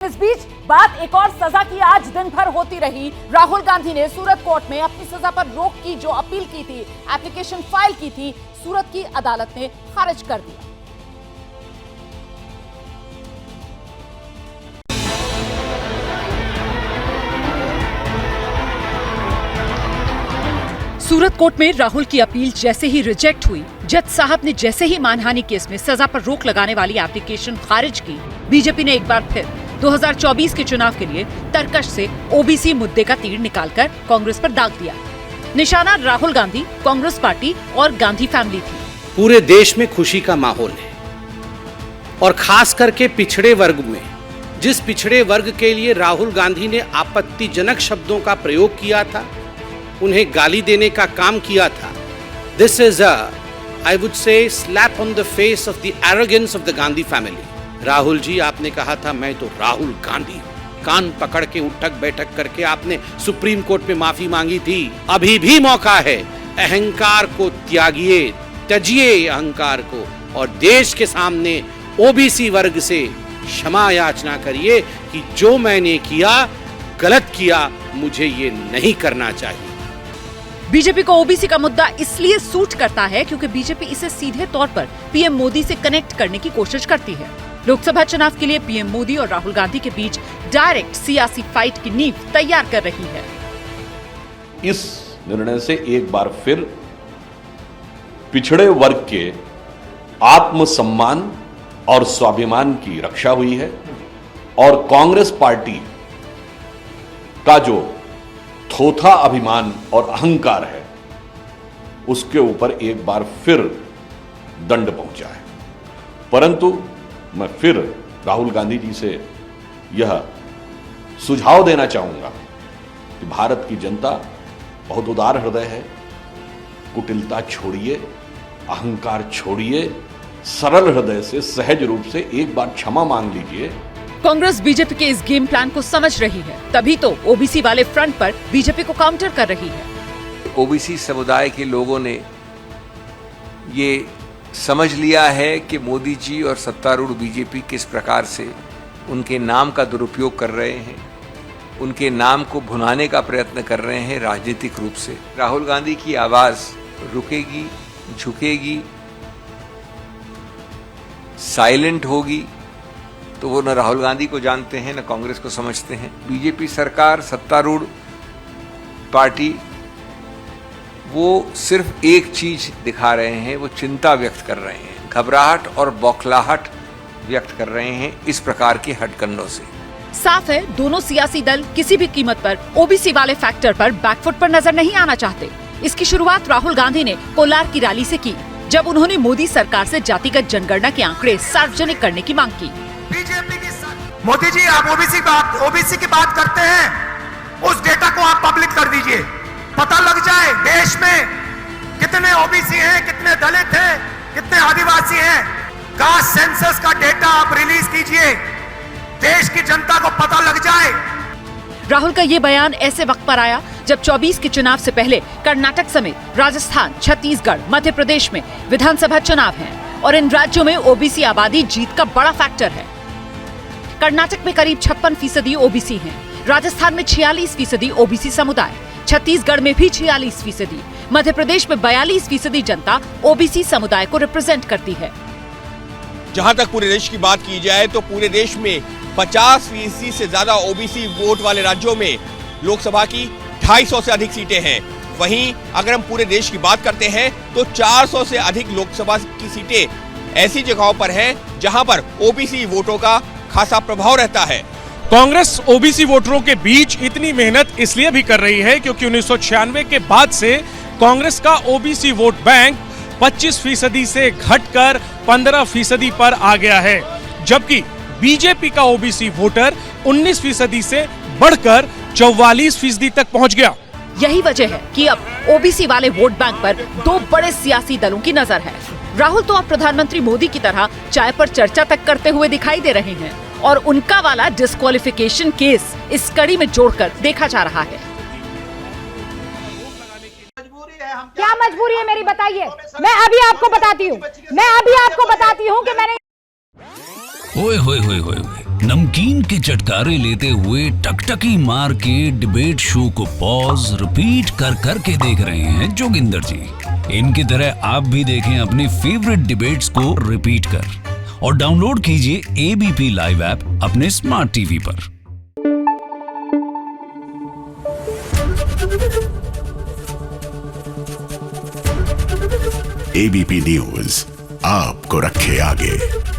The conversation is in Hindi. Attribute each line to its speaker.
Speaker 1: इस बीच बात एक और सजा की आज दिन भर होती रही। राहुल गांधी ने सूरत कोर्ट में अपनी सजा पर रोक की जो अपील की थी, एप्लीकेशन फाइल की थी, सूरत की अदालत ने खारिज कर दिया। सूरत कोर्ट में राहुल की अपील जैसे ही रिजेक्ट हुई, जज साहब ने जैसे ही मानहानि केस में सजा पर रोक लगाने वाली एप्लीकेशन खारिज की, बीजेपी ने एक बार फिर 2024 के चुनाव के लिए तरकश से ओबीसी मुद्दे का तीर निकालकर कांग्रेस पर दाग दिया। निशाना राहुल गांधी, कांग्रेस पार्टी और गांधी फैमिली थी।
Speaker 2: पूरे देश में खुशी का माहौल है और खास करके पिछड़े वर्ग में, जिस पिछड़े वर्ग के लिए राहुल गांधी ने आपत्तिजनक शब्दों का प्रयोग किया था, उन्हें गाली देने का काम किया था। This is I would say slap on the face of the arrogance of the Gandhi family. Rahul ji, आपने कहा था मैं तो राहुल गांधी हूं। कान पकड़ के उठक बैठक करके आपने सुप्रीम कोर्ट में माफी मांगी थी। अभी भी मौका है, अहंकार को त्यागिए, त्यजिए अहंकार को और देश के सामने ओबीसी वर्ग से क्षमा याचना करिए कि जो मैंने किया गलत किया, मुझे ये नहीं करना चाहिए।
Speaker 1: बीजेपी को ओबीसी का मुद्दा इसलिए सूट करता है क्योंकि बीजेपी इसे सीधे तौर पर पीएम मोदी से कनेक्ट करने की कोशिश करती है। लोकसभा चुनाव के लिए पीएम मोदी और राहुल गांधी के बीच डायरेक्ट सियासी फाइट की नींव तैयार कर रही है।
Speaker 3: इस निर्णय से एक बार फिर पिछड़े वर्ग के आत्मसम्मान और स्वाभिमान की रक्षा हुई है और कांग्रेस पार्टी का जो थोथा अभिमान और अहंकार है, उसके ऊपर एक बार फिर दंड पहुंचा है। परंतु मैं फिर राहुल गांधी जी से यह सुझाव देना चाहूंगा कि भारत की जनता बहुत उदार हृदय है। कुटिलता छोड़िए, अहंकार छोड़िए, सरल हृदय से सहज रूप से एक बार क्षमा मांग लीजिए।
Speaker 1: कांग्रेस बीजेपी के इस गेम प्लान को समझ रही है, तभी तो ओबीसी वाले फ्रंट पर बीजेपी को काउंटर कर रही है।
Speaker 4: ओबीसी समुदाय के लोगों ने ये समझ लिया है कि मोदी जी और सत्तारूढ़ बीजेपी किस प्रकार से उनके नाम का दुरुपयोग कर रहे हैं, उनके नाम को भुनाने का प्रयत्न कर रहे हैं राजनीतिक रूप से। राहुल गांधी की आवाज रुकेगी, झुकेगी, साइलेंट होगी तो वो न राहुल गांधी को जानते हैं न कांग्रेस को समझते हैं। बीजेपी सरकार, सत्तारूढ़ पार्टी, वो सिर्फ एक चीज दिखा रहे हैं, वो चिंता व्यक्त कर रहे हैं, घबराहट और बौखलाहट व्यक्त कर रहे हैं इस प्रकार के हथकंडों से।
Speaker 1: साफ है, दोनों सियासी दल किसी भी कीमत पर ओबीसी वाले फैक्टर पर बैकफुट पर नजर नहीं आना चाहते। इसकी शुरुआत राहुल गांधी ने कोलार की रैली से की, जब उन्होंने मोदी सरकार से जातिगत जनगणना के आंकड़े सार्वजनिक करने की मांग की।
Speaker 5: बीजेपी की मोदी जी, आप ओबीसी की बात करते हैं, उस डेटा को आप पब्लिक कर दीजिए, पता लग जाए देश में कितने ओबीसी हैं, कितने दलित हैं, कितने आदिवासी हैं। कास्ट सेंसस का डेटा आप रिलीज कीजिए, देश की जनता को पता लग जाए।
Speaker 1: राहुल का ये बयान ऐसे वक्त पर आया जब 24 के चुनाव से पहले कर्नाटक समेत राजस्थान, छत्तीसगढ़, मध्य प्रदेश में विधानसभा चुनाव हैं और इन राज्यों में ओबीसी आबादी जीत का बड़ा फैक्टर है। कर्नाटक में करीब 56% ओबीसी हैं, राजस्थान में 46% ओबीसी समुदाय, छत्तीसगढ़ में भी 46%, मध्य प्रदेश में 42% जनता ओबीसी समुदाय को रिप्रेजेंट करती है।
Speaker 6: जहां तक पूरे देश की बात की जाए तो पूरे देश में 50% से ज्यादा ओबीसी वोट वाले राज्यों में लोकसभा की 250 से अधिक सीटें हैं। वहीं अगर हम पूरे देश की बात करते हैं तो 400 से अधिक लोकसभा की सीटें ऐसी जगहों पर हैं जहां पर ओबीसी वोटों का खासा प्रभाव रहता है।
Speaker 7: कांग्रेस ओबीसी वोटरों के बीच इतनी मेहनत इसलिए भी कर रही है क्योंकि 1996 के बाद से कांग्रेस का ओबीसी वोट बैंक 25% से घटकर 15% पर आ गया है, जबकि बीजेपी का ओबीसी वोटर 19% से बढ़कर 44% तक पहुंच गया।
Speaker 1: यही वजह है कि अब ओबीसी वाले वोट बैंक पर दो बड़े सियासी दलों की नजर है। राहुल तो अब प्रधानमंत्री मोदी की तरह चाय पर चर्चा तक करते हुए दिखाई दे रहे हैं और उनका वाला डिस्क्वालिफिकेशन केस इस कड़ी में जोड़कर देखा जा रहा है।
Speaker 8: क्या मजबूरी है मेरी, बताइए। मैं अभी आपको बताती हूँ कि मैंने।
Speaker 9: ओए होए होए होए, नमकीन के चटकारे लेते हुए टकटकी मार के डिबेट शो को पॉज रिपीट कर करके देख रहे हैं जोगिंदर जी। इनकी तरह आप भी देखें अपनी फेवरेट डिबेट्स को रिपीट कर और डाउनलोड कीजिए एबीपी लाइव ऐप अपने स्मार्ट टीवी पर।
Speaker 10: एबीपी न्यूज आपको रखे आगे।